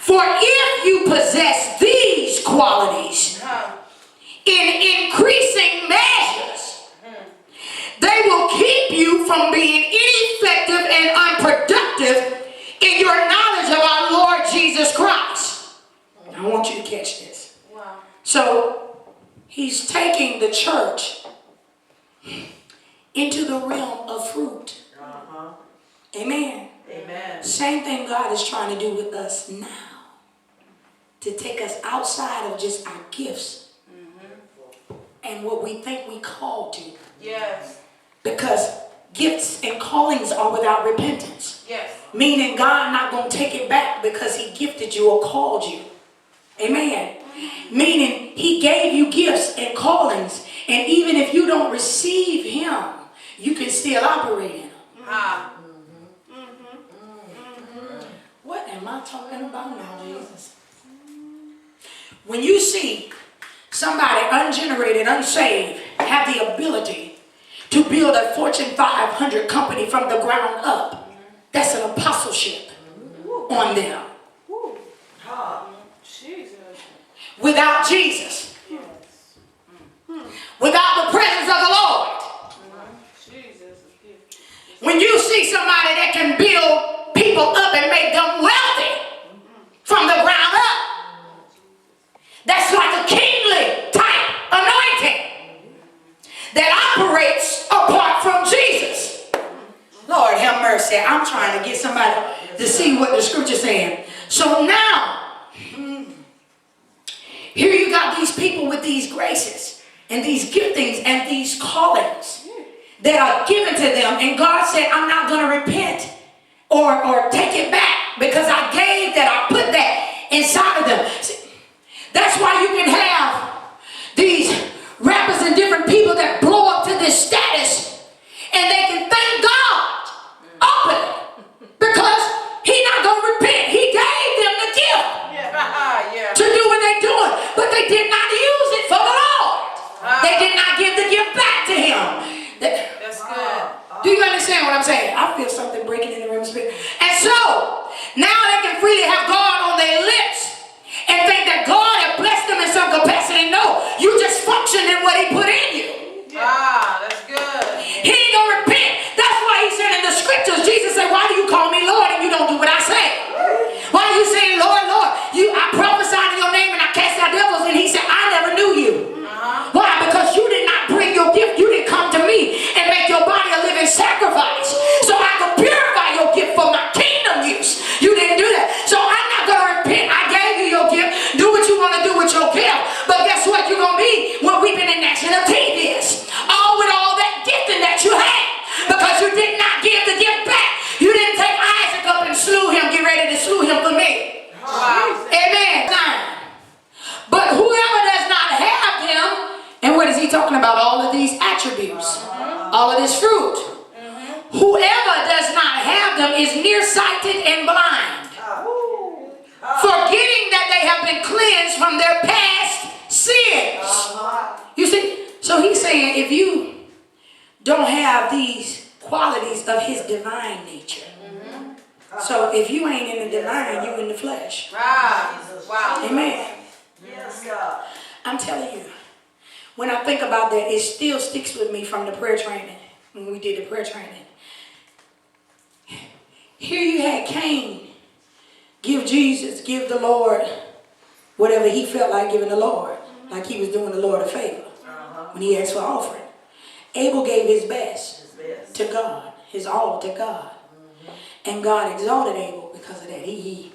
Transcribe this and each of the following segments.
For if you possess these qualities in increasing measures, they will keep you from being ineffective and unproductive in your knowledge of our Lord Jesus Christ. I want you to catch this. Wow. So he's taking the church into the realm of fruit. Amen. Amen. Same thing God is trying to do with us now. To take us outside of just our gifts and what we think we called to. Yes. Because gifts and callings are without repentance. Yes. Meaning God not going to take it back because he gifted you or called you. Amen. Meaning he gave you gifts and callings, and even if you don't receive him, you can still operate in them. What am I talking about now, Jesus? When you see somebody ungenerated, unsaved, have the ability to build a Fortune 500 company from the ground up, that's an apostleship on them. Without Jesus, without the presence of the Lord, when you see somebody that can build people up and make them wealthy from the ground up, that's like a kingly type anointing that operates apart from Jesus. Lord have mercy. I'm trying to get somebody to see what the scripture's saying. So now, here you got these people with these graces and these giftings and these callings that are given to them. And God said, I'm not going to repent or take it back because I gave that, I put that inside of them. See, that's why you can have these rappers and different people that blow up to this status and they can thank God openly because he's not going to repent. He gave them the gift to do what they're doing, but they did not use it for the Lord. They did not give the gift back to him. That's good. Do you understand what I'm saying? I feel something breaking in the room spirit. And so, now they can freely have God on their lips and think that God has blessed them in some capacity. No, you just function in what he put in you. That's good. He ain't gonna repent. That's why he said in the scriptures, Jesus said, why do you call me Lord and you don't do what I say? Why are you saying, Lord, Lord? I prophesied in your name and I cast out devils, and he said, I never knew you. Why? Because you did not bring your gift. You didn't come to me and make your body a living sacrifice so I could purify your gift for my kingdom use. You didn't do that. So I'm not going to repent. I gave you your gift. Do what you want to do with your gift. But guess what? You're going to be what weeping and gnashing of teeth is. All with all that gifting that you had. Because you did not give the gift back. You didn't take Isaac up and slew him. Get ready to slew him for me. Wow. Amen. But whoever does not have him, and what is he talking about? All of these attributes, all of this fruit. Whoever does not have them is nearsighted and blind, forgetting that they have been cleansed from their past sins. You see? So he's saying if you don't have these qualities of his divine nature, so if you ain't in the divine, you in the flesh. Wow. Amen. Yes, God. I'm telling you, when I think about that, it still sticks with me from the prayer training, when we did the prayer training. Here you had Cain give the Lord whatever he felt like giving the Lord, like he was doing the Lord a favor when he asked for offering. Abel gave his best to God, his all to God. And God exalted Abel because of that. He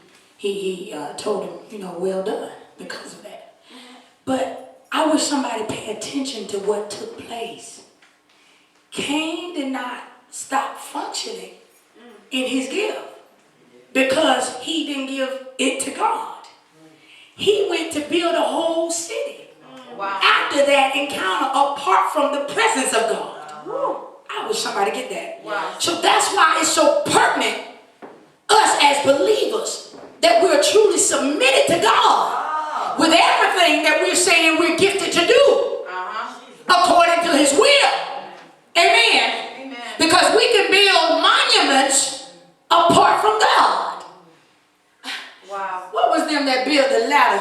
told him, well done because of that. But I wish somebody pay attention to what took place. Cain did not stop functioning in his gift because he didn't give it to God. He went to build a whole city. After that encounter, apart from the presence of God. I wish somebody get that. So that's why it's so pertinent, us as believers, that we're truly submitted to God with everything that we're saying we're gifted to do according to his will. Amen. Because we can build monuments apart from God. What was of them that build the ladder,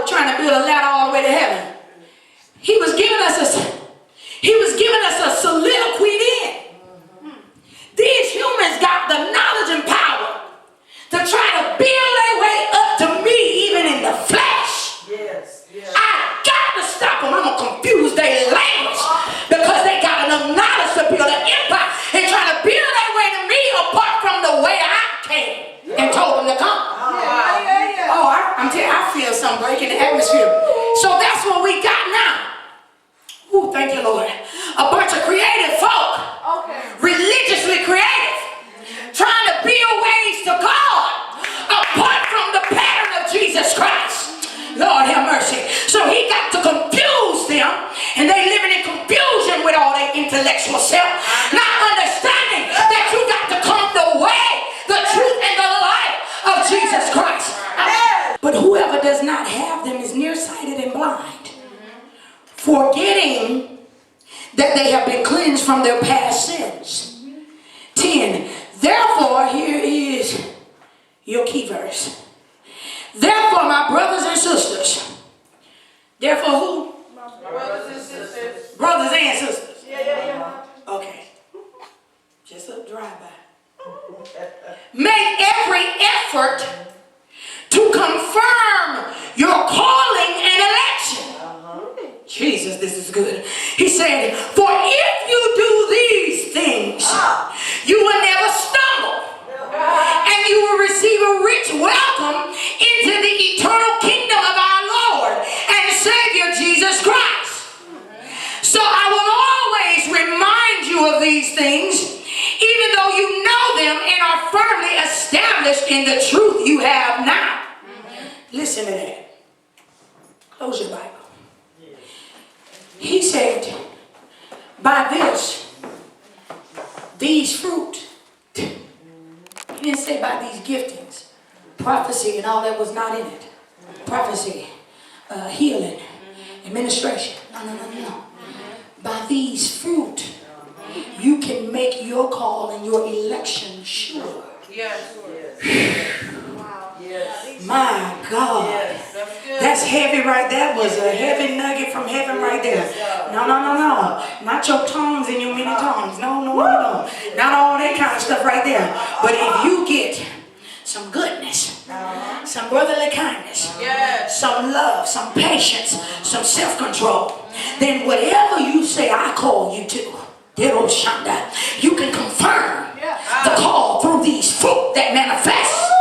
trying to build a ladder all the way to heaven. He was giving us a soliloquy then. These humans got the knowledge and power to try to build their way up to me, even in the flesh. Yes. I got to stop them. I'm going to confuse their language because they got enough knowledge to build an empire and try to build their way to me apart from the way I came and told them to come. Oh, I'm telling you, I feel something breaking the atmosphere. So that's what we got now. Ooh, thank you, Lord. A bunch of creative folk, religiously creative, trying to build ways to God apart from the pattern of Jesus Christ. Lord have mercy. So he got to confuse them, and they living in confusion with all their intellectual self, not understanding that you got to come the way, the truth, and the life of Jesus Christ. But whoever does not have them is nearsighted and blind, forgetting that they have been cleansed from their past sins. 10. Therefore, here is your key verse. Therefore, my brothers and sisters. Therefore who? My brothers and sisters. Brothers and sisters. Yeah. Okay. Just a drive-by. Make every effort to confirm your calling and election. Jesus, this is good. He said, for if you do these things, you will never stumble, and you will receive a rich welcome into the eternal kingdom of our Lord and Savior Jesus Christ. So I will always remind you of these things, even though you know them and are firmly established in the truth you have now. Listen to that. Close your Bible. He said, by this, these fruit. He didn't say by these giftings. Prophecy and all that was not in it. Prophecy, healing, administration. No. By these fruit, you can make your call and your election sure. Yes. My God. Yes, that's good. That's heavy right there. That was a heavy nugget from heaven right there. No. Not your tongues and your many tongues. No. Not all that kind of stuff right there. But if you get some goodness, some brotherly kindness, some love, some patience, some self-control, then whatever you say I call you to, you can confirm the call through these fruit that manifest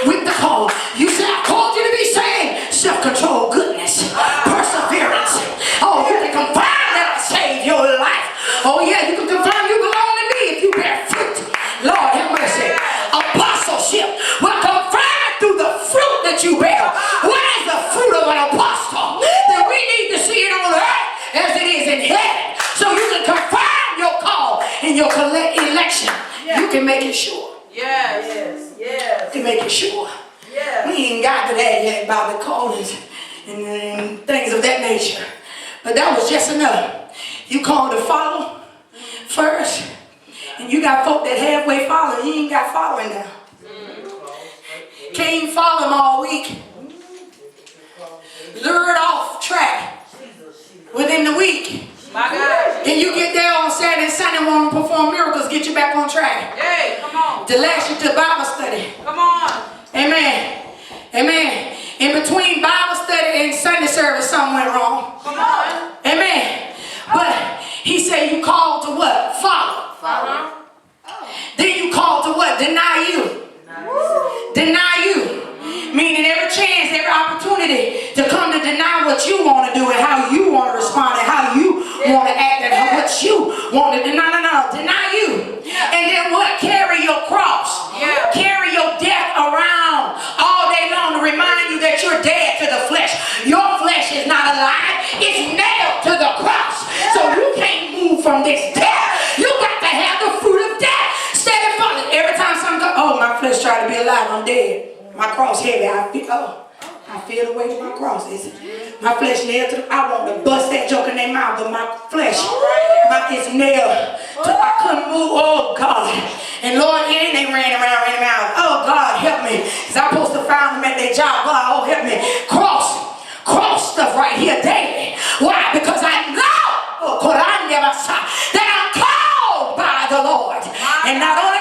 with the call. You say, I called you to be saved. Self-control, goodness, perseverance. Oh, you can confirm that I saved your life. Oh yeah, you can confirm you belong to me if you bear fruit. Lord have mercy. Apostleship will confirm it through the fruit that you bear. What is the fruit of an apostle? Then we need to see it on earth as it is in heaven. So you can confirm your call and your election. You can make it sure. Yes. You can make it sure. Yes. We ain't got to that yet about the callings and things of that nature. But that was just enough. You called to follow first, and you got folk that halfway follow. You ain't got following now. Can't even follow them all week. Lured off track within the week. My God. Then you get there on Saturday and Sunday, want to perform miracles, get you back on track. Hey, come on. To last you to Bible study. Come on. Amen. In between Bible study and Sunday service, something went wrong. Come on. Amen. But he said you called to what? Follow. Then you called to what? Deny you. Deny you. Meaning every chance, every opportunity to come to deny what you want to do and how you want to respond and how you want to act and what you want to do. No. Deny you. And then what? Carry your cross. Carry your death around all day long to remind you that you're dead to the flesh. Your flesh is not alive. It's nailed to the cross. So you can't move from this death. You got to have the fruit of death. Steady falling. Every time something comes, oh, my flesh tried to be alive, I'm dead. My cross heavy. I feel the weight of my cross. My flesh nailed to I want to bust that joke in their mouth, but my flesh, it's nailed to I couldn't move. Oh God. And Lord, and they ran around. Oh God help me. Because I'm supposed to find them at their job. God, oh, help me. Cross stuff right here daily. Why? Because I know that I'm called by the Lord. And not only